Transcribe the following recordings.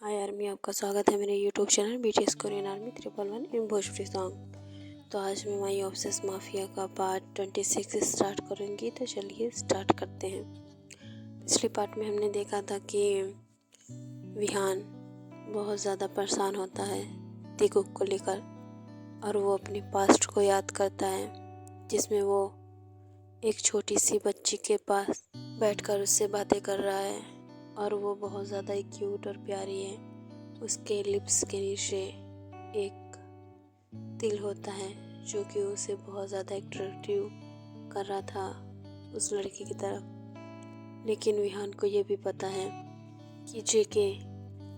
हाय army, आपका स्वागत है मेरे YouTube channel BTS Korean army 311 इन भोजपुरी सॉन्ग। तो आज मैं माई ऑब्सेस माफिया का पार्ट 26 स्टार्ट करूँगी। तो चलिए स्टार्ट करते हैं। पिछले पार्ट में हमने देखा था कि विहान बहुत ज़्यादा परेशान होता है तीकुक को लेकर, और वो अपने पास्ट को याद करता है, जिसमें वो एक छोटी सी बच्ची के पास बैठकर उससे बातें कर रहा है, और वो बहुत ज़्यादा ही क्यूट और प्यारी है। उसके लिप्स के नीचे एक तिल होता है जो कि उसे बहुत ज़्यादा अट्रैक्टिव कर रहा था उस लड़की की तरफ। लेकिन विहान को ये भी पता है कि जेके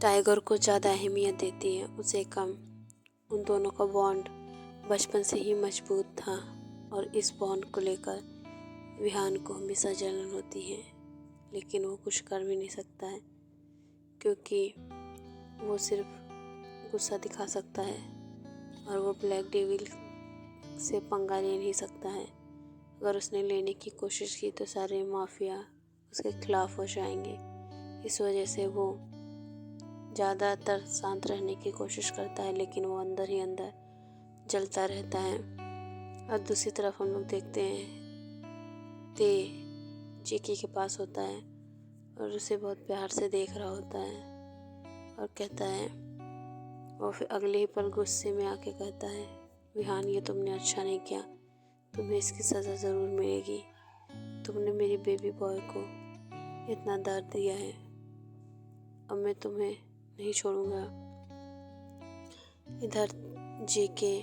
टाइगर को ज़्यादा अहमियत देती है, उसे कम। उन दोनों का बॉन्ड बचपन से ही मजबूत था, और इस बॉन्ड को लेकर विहान को हमेशा जलन होती है, लेकिन वो कुछ कर भी नहीं सकता है क्योंकि वो सिर्फ गुस्सा दिखा सकता है, और वो ब्लैक डेविल से पंगा ले नहीं सकता है। अगर उसने लेने की कोशिश की तो सारे माफिया उसके खिलाफ हो जाएंगे। इस वजह से वो ज़्यादातर शांत रहने की कोशिश करता है, लेकिन वो अंदर ही अंदर जलता रहता है। और दूसरी तरफ हम लोग देखते हैं ते जेके के पास होता है और उसे बहुत प्यार से देख रहा होता है, और कहता है, और फिर अगले ही पल गुस्से में आके कहता है, विहान ये तुमने अच्छा नहीं किया, तुम्हें इसकी सज़ा ज़रूर मिलेगी। तुमने मेरी बेबी बॉय को इतना दर्द दिया है, अब मैं तुम्हें नहीं छोड़ूंगा। इधर जेके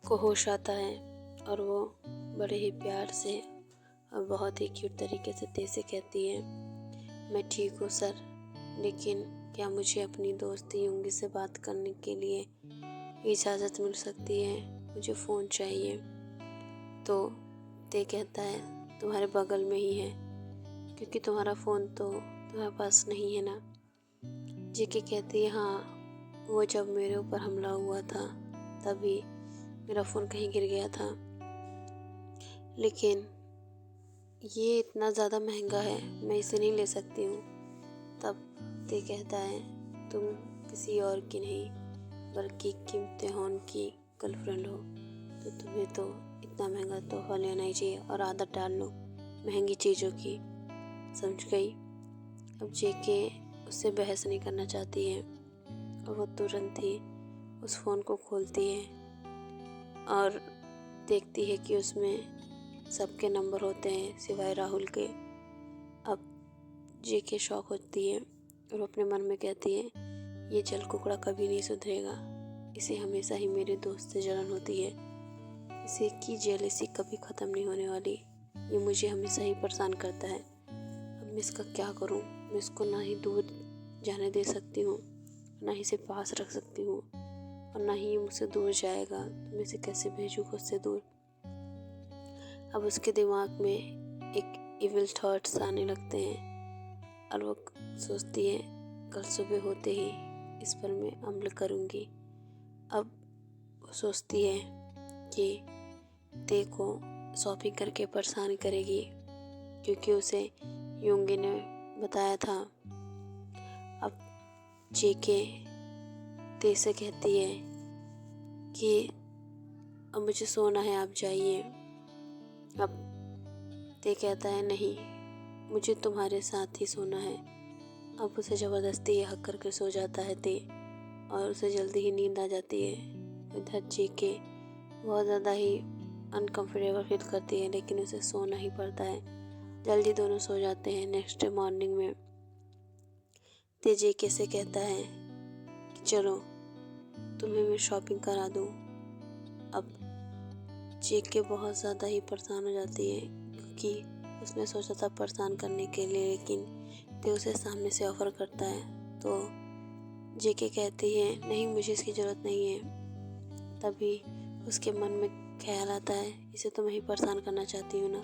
को होश आता है, और वो बड़े ही प्यार से और बहुत ही क्यूट तरीके से ते से कहती है, मैं ठीक हूँ सर, लेकिन क्या मुझे अपनी दोस्त युंगी से बात करने के लिए इजाज़त मिल सकती है? मुझे फ़ोन चाहिए। तो ते कहता है, तुम्हारे बगल में ही है, क्योंकि तुम्हारा फ़ोन तो तुम्हारे पास नहीं है ना। जेके कहती है, हाँ, वो जब मेरे ऊपर हमला हुआ था तभी मेरा फ़ोन कहीं गिर गया था, लेकिन ये इतना ज़्यादा महंगा है, मैं इसे नहीं ले सकती हूँ। तब ते कहता है, तुम किसी और की नहीं बल्कि किम तेहोन की गर्लफ्रेंड हो, तो तुम्हें तो इतना महंगा तोहफा लेना ही चाहिए, और आदत डाल लो महंगी चीज़ों की, समझ गई। अब जेके उससे बहस नहीं करना चाहती है, और वो तुरंत ही उस फ़ोन को खोलती है और देखती है कि उसमें सबके नंबर होते हैं सिवाय राहुल के। अब जेके शॉक होती है और अपने मन में कहती है, ये जल कुकड़ा कभी नहीं सुधरेगा, इसे हमेशा ही मेरे दोस्त से जलन होती है, इसे की जेलसी कभी ख़त्म नहीं होने वाली, ये मुझे हमेशा ही परेशान करता है। अब मैं इसका क्या करूं? मैं इसको ना ही दूर जाने दे सकती हूँ, ना ही इसे पास रख सकती हूँ, और ना ही ये मुझसे दूर जाएगा, तो मैं इसे कैसे भेजूँ खुद से दूर। अब उसके दिमाग में एक इविल थॉट्स आने लगते हैं, और वो सोचती है, कल सुबह होते ही इस पर मैं अमल करूँगी। अब वो सोचती है कि ते को शॉपिंग करके परेशान करेगी, क्योंकि उसे युंगी ने बताया था। अब जेके ते से कहती है कि अब मुझे सोना है, आप जाइए। अब ते कहता है, नहीं, मुझे तुम्हारे साथ ही सोना है। अब उसे ज़बरदस्ती हक करके सो जाता है ते, और उसे जल्दी ही नींद आ जाती है। इधर जेके बहुत ज़्यादा ही अनकम्फर्टेबल फील करती है, लेकिन उसे सोना ही पड़ता है। जल्दी दोनों सो जाते हैं। नेक्स्ट डे मॉर्निंग में ते जेके से कहता है कि चलो तुम्हें मैं शॉपिंग करा दूँ। अब जेके बहुत ज़्यादा ही परेशान हो जाती है, क्योंकि उसने सोचा था परेशान करने के लिए, लेकिन ते उसे सामने से ऑफ़र करता है। तो जेके कहती है, नहीं, मुझे इसकी ज़रूरत नहीं है। तभी उसके मन में ख्याल आता है, इसे तो मैं ही परेशान करना चाहती हूँ ना,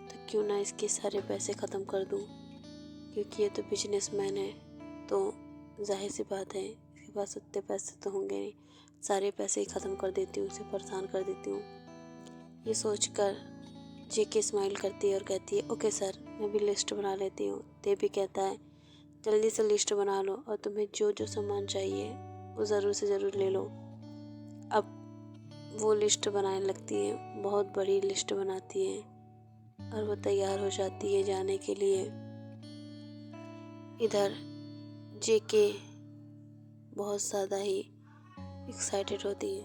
तो क्यों ना इसके सारे पैसे ख़त्म कर दूँ, क्योंकि ये तो बिजनेसमैन है, तो जाहिर सी बात है इसके पास उतने पैसे तो होंगे नहीं, सारे पैसे ही ख़त्म कर देती हूँ, उसे परेशान कर देती हूँ। ये सोचकर जेके स्माइल करती है और कहती है, ओके सर, मैं भी लिस्ट बना लेती हूँ। ते भी कहता है, जल्दी से लिस्ट बना लो और तुम्हें जो जो सामान चाहिए वो ज़रूर से ज़रूर ले लो। अब वो लिस्ट बनाने लगती है, बहुत बड़ी लिस्ट बनाती है और वो तैयार हो जाती है जाने के लिए। इधर जेके बहुत ज़्यादा ही एक्साइटेड होती है।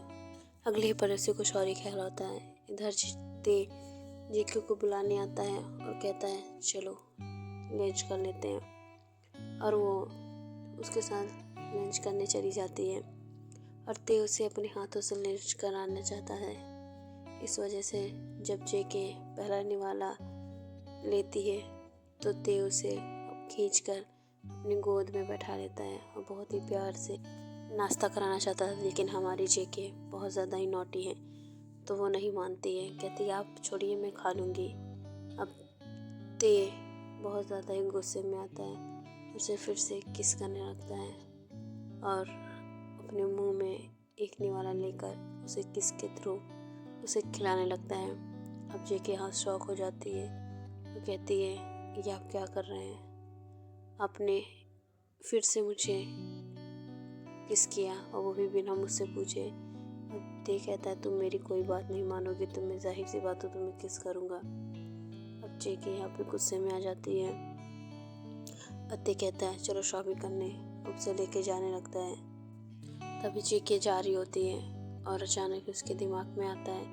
अगले ही पल उसे कुछ और ही ख्याल होता है। इधर जेके को बुलाने आता है और कहता है चलो लंच कर लेते हैं, और वो उसके साथ लंच करने चली जाती है और ते उसे अपने हाथों से लंच कराना चाहता है। इस वजह से जब जेके पहला निवाला लेती है तो ते उसे खींचकर अपनी गोद में बैठा लेता है और बहुत ही प्यार से नाश्ता कराना चाहता है। लेकिन हमारी जेके बहुत ज़्यादा ही नॉटी है तो वो नहीं मानती है, कहती है आप छोड़िए मैं खा लूँगी। अब ते बहुत ज़्यादा ही गुस्से में आता है, उसे फिर से किस करने लगता है और अपने मुंह में एक निवाला लेकर उसे किस के थ्रू उसे खिलाने लगता है। अब जेके हाथ शौक हो जाती है, वो कहती है ये आप क्या कर रहे हैं, आपने फिर से मुझे किस किया और वो भी बिना मुझसे पूछे। अब ते कहता है तुम मेरी कोई बात नहीं मानोगी तो मैं जाहिर सी बात हो तुम्हें किस करूँगा। अब जेके यहाँ पे गुस्से में आ जाती है। अत्ते कहता है चलो शॉपिंग करने, उसे लेके जाने लगता है। तभी जेके जा रही होती है और अचानक उसके दिमाग में आता है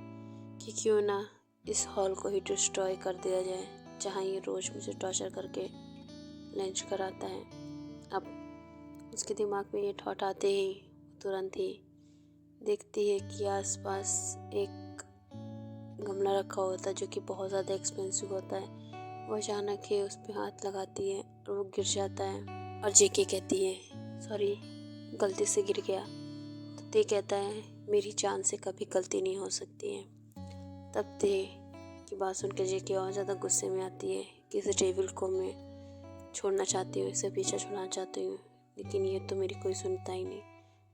कि क्यों ना इस हॉल को ही डिस्ट्रॉय कर दिया जाए जहाँ ये रोज़ मुझे टॉर्चर करके लंच कराता है। अब उसके दिमाग में ये थॉट आते ही तुरंत ही देखती है कि आसपास एक गमला रखा होता है जो कि बहुत ज़्यादा एक्सपेंसिव होता है। वो अचानक ही उस पर हाथ लगाती है और वो गिर जाता है और जेके कहती है सॉरी गलती से गिर गया। तो ते कहता है मेरी जान से कभी गलती नहीं हो सकती है। तब ते की बात सुनकर जेके और ज़्यादा गुस्से में आती है कि इस टेबल को मैं छोड़ना चाहती हूँ, इसे पीछे छुड़ाना चाहती हूँ, लेकिन ये तो मेरी कोई सुनता ही नहीं।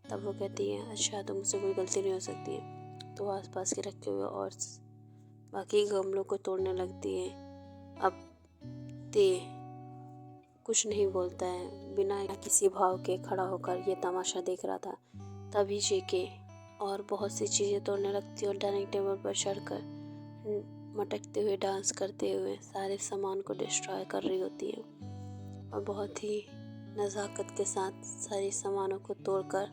तब वो कहती है अच्छा तो मुझसे कोई गलती नहीं हो सकती है, तो आसपास के रखे हुए और बाकी गमलों को तोड़ने लगती है। अब ते कुछ नहीं बोलता है, बिना किसी भाव के खड़ा होकर ये तमाशा देख रहा था। तभी जेके और बहुत सी चीज़ें तोड़ने लगती है और डाइनिंग टेबल पर चढ़कर मटकते हुए डांस करते हुए सारे सामान को डिस्ट्रॉय कर रही होती है और बहुत ही नज़ाकत के साथ सारे सामानों को तोड़कर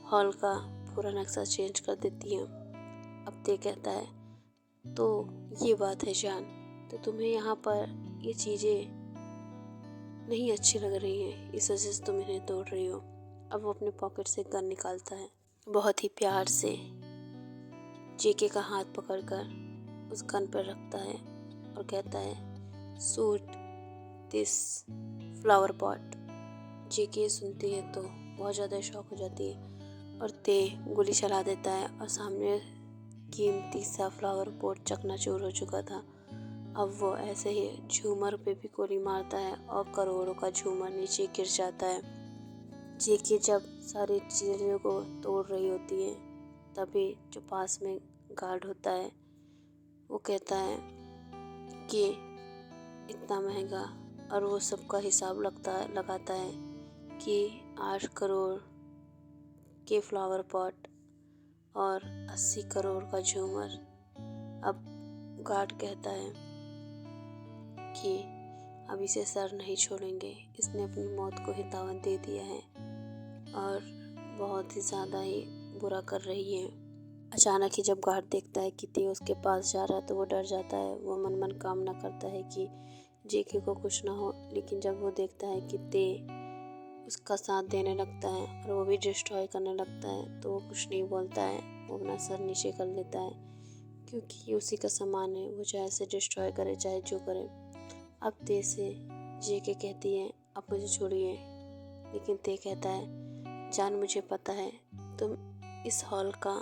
हॉल का पूरा नक्शा चेंज कर देती है। अब ते कहता है तो ये बात है जान, तो तुम्हें यहाँ पर ये चीज़ें नहीं अच्छी लग रही हैं, इस वजह से तुम इन्हें तोड़ रही हो। अब वो अपने पॉकेट से गन निकालता है, बहुत ही प्यार से जेके का हाथ पकड़कर उस गन पर रखता है और कहता है शूट दिस फ्लावर पॉट। जेके सुनती है तो बहुत ज़्यादा शॉक हो जाती है और ते गोली चला देता है और सामने कीमती सा फ्लावर पॉट चकनाचूर हो चुका था। अब वो ऐसे ही झूमर पे भी गोली मारता है और करोड़ों का झूमर नीचे गिर जाता है। जेके जब सारी चीज़ों को तोड़ रही होती है तभी जो पास में गार्ड होता है वो कहता है कि इतना महंगा, और वो सबका हिसाब लगाता है कि 8 करोड़ के फ्लावर पॉट और 80 करोड़ का झूमर। अब गार्ड कहता है कि अब इसे सर नहीं छोड़ेंगे, इसने अपनी मौत को ही दावत दे दिया है और बहुत ही ज़्यादा ही बुरा कर रही है। अचानक ही जब गार्ड देखता है कि ते उसके पास जा रहा है तो वो डर जाता है। वो मन कामना करता है कि जेके को कुछ ना हो, लेकिन जब वो देखता है कि ते उसका साथ देने लगता है और वो भी डिस्ट्रॉय करने लगता है तो वो कुछ नहीं बोलता है, वो अपना सर नीचे कर लेता है क्योंकि ये उसी का सामान है, वो चाहे से डिस्ट्रॉय करे चाहे जो करे। अब ते से जेके कहती है अब मुझे छोड़िए, लेकिन ते कहता है जान मुझे पता है तुम इस हॉल का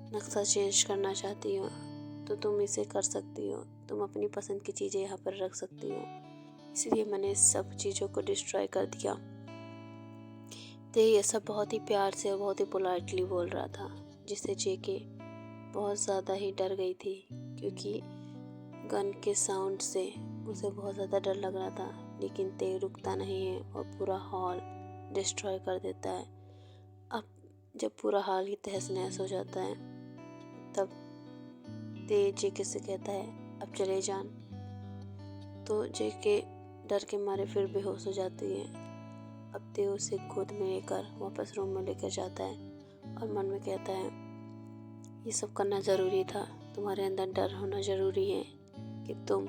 नक्शा चेंज करना चाहती हो तो तुम इसे कर सकती हो, तुम अपनी पसंद की चीज़ें यहाँ पर रख सकती हो, इसलिए मैंने सब चीज़ों को डिस्ट्रॉय कर दिया। तो ये सब बहुत ही प्यार से और बहुत ही पोलाइटली बोल रहा था, जिससे जेके बहुत ज़्यादा ही डर गई थी क्योंकि गन के साउंड से उसे बहुत ज़्यादा डर लग रहा था लेकिन ते रुकता नहीं है और पूरा हॉल डिस्ट्रॉय कर देता है। अब जब पूरा हॉल ही तहस नहस हो जाता है तब ते जेके से कहता है अब चले जान। तो जेके डर के मारे फिर बेहोश हो जाती है। अब ते उसे गोद में लेकर वापस रूम में लेकर जाता है और मन में कहता है ये सब करना ज़रूरी था, तुम्हारे अंदर डर होना ज़रूरी है कि तुम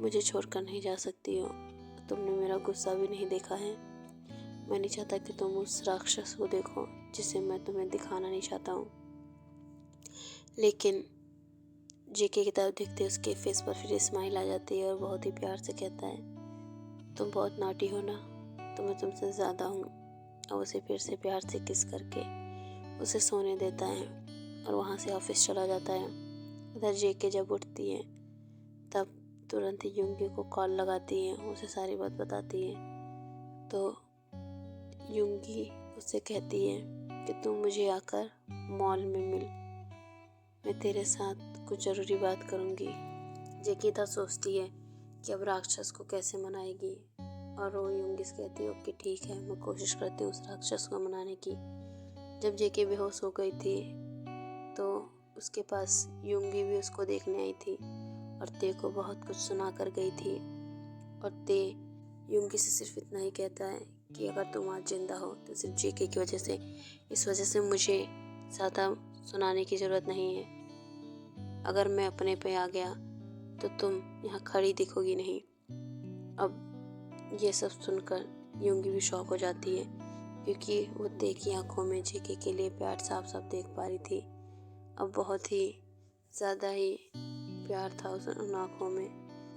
मुझे छोड़कर नहीं जा सकती हो। तुमने मेरा गुस्सा भी नहीं देखा है। मैं नहीं चाहता कि तुम उस राक्षस को देखो जिसे मैं तुम्हें दिखाना नहीं चाहता हूँ। लेकिन जेके की तरफ देखते उसके फेस पर फिर स्माइल आ जाती है और बहुत ही प्यार से कहता है तुम बहुत नॉटी हो ना, तो मैं तुमसे ज़्यादा हूँ। और उसे फिर से प्यार से किस करके उसे सोने देता है और वहाँ से ऑफिस चला जाता है। इधर जेके जब उठती है तब तुरंत ही युंगी को कॉल लगाती है, उसे सारी बात बताती है। तो युंगी उससे कहती है कि तुम मुझे आकर मॉल में मिल, मैं तेरे साथ कुछ ज़रूरी बात करूँगी। जेके था सोचती है कि अब राक्षस को कैसे मनाएगी और वो युंगी से कहती है ओके ठीक है, मैं कोशिश करती हूँ उस राक्षस को मनाने की। जब जेके बेहोश हो गई थी तो उसके पास युंगी भी उसको देखने आई थी और ते को बहुत कुछ सुना कर गई थी। और ते युंगी से सिर्फ इतना ही कहता है कि अगर तुम आज जिंदा हो तो सिर्फ जेके की वजह से, इस वजह से मुझे ज़्यादा सुनाने की ज़रूरत नहीं है। अगर मैं अपने पे आ गया तो तुम यहाँ खड़ी दिखोगी नहीं। अब ये सब सुनकर युंगी भी शॉक हो जाती है क्योंकि वो ते की आँखों में जेके के लिए प्यार साफ साफ देख पा रही थी। अब बहुत ही ज़्यादा ही प्यार था उन आँखों में।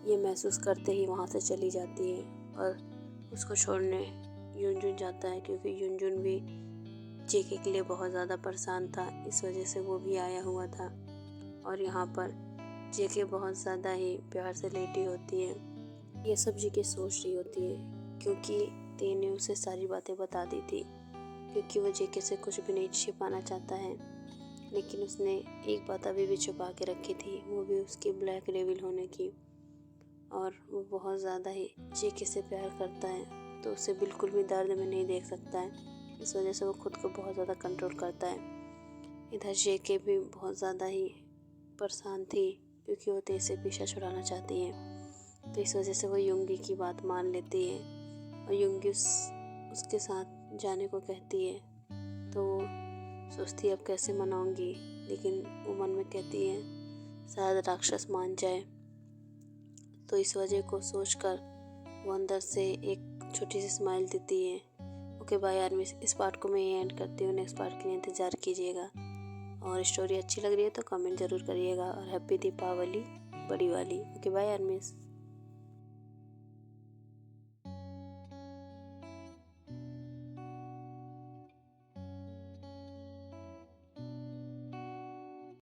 ये महसूस करते ही वहाँ से चली जाती है और उसको छोड़ने युनजुन जाता है क्योंकि युनजुन भी जेके के लिए बहुत ज़्यादा परेशान था, इस वजह से वो भी आया हुआ था। और यहाँ पर जेके बहुत ज़्यादा ही प्यार से लेटी होती है। ये सब जेके सोच रही होती है क्योंकि ते ने उसे सारी बातें बता दी थी, क्योंकि वो जेके से कुछ भी नहीं छिपाना चाहता है। लेकिन उसने एक बात अभी भी छुपा के रखी थी, वो भी उसकी ब्लैक डेविल होने की। और वो बहुत ज़्यादा ही जेके से प्यार करता है तो उसे बिल्कुल भी दर्द में नहीं देख सकता है, इस वजह से वो खुद को बहुत ज़्यादा कंट्रोल करता है। इधर जेके भी बहुत ज़्यादा ही परेशान थी क्योंकि वो ते से पीछा छुड़ाना चाहती है, तो इस वजह से वो युंगी की बात मान लेती है और युंगी उसके साथ जाने को कहती है। तो वो सोचती है अब कैसे मनाऊंगी, लेकिन वो मन में कहती है शायद राक्षस मान जाए। तो इस वजह को सोचकर वो अंदर से एक छोटी सी स्माइल देती है। ओके बाय यार, इस पार्ट को मैं एंड करती हूँ, नेक्स्ट पार्ट के लिए इंतज़ार कीजिएगा। और स्टोरी अच्छी लग रही है तो कमेंट ज़रूर करिएगा और हैप्पी दीपावली बड़ी वाली। ओके बाय यार मिस।